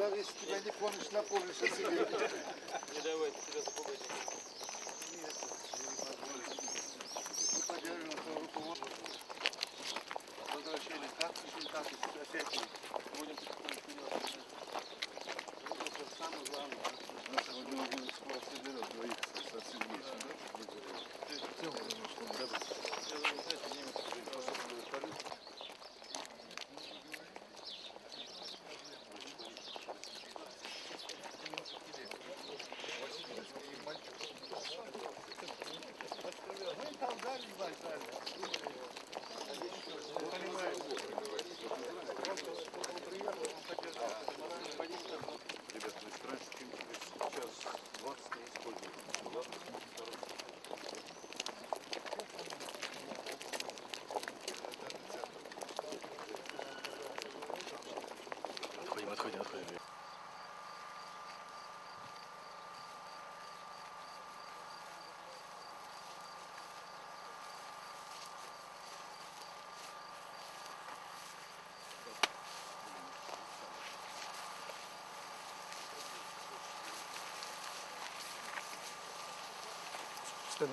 сказав, якщо тебе не помниш, напомниш о себе. Не давайте тебя запугать. Поддерживаем свое руководство. Возвращение как опять будем потихонечку делать. Это самое главное. На сегодня мы будем скоро собирать двоих со Сергеевичем, да? В целом, чтобы добраться. Ребята, значит, раньше, чем сейчас 20 не используют. Отходим. Что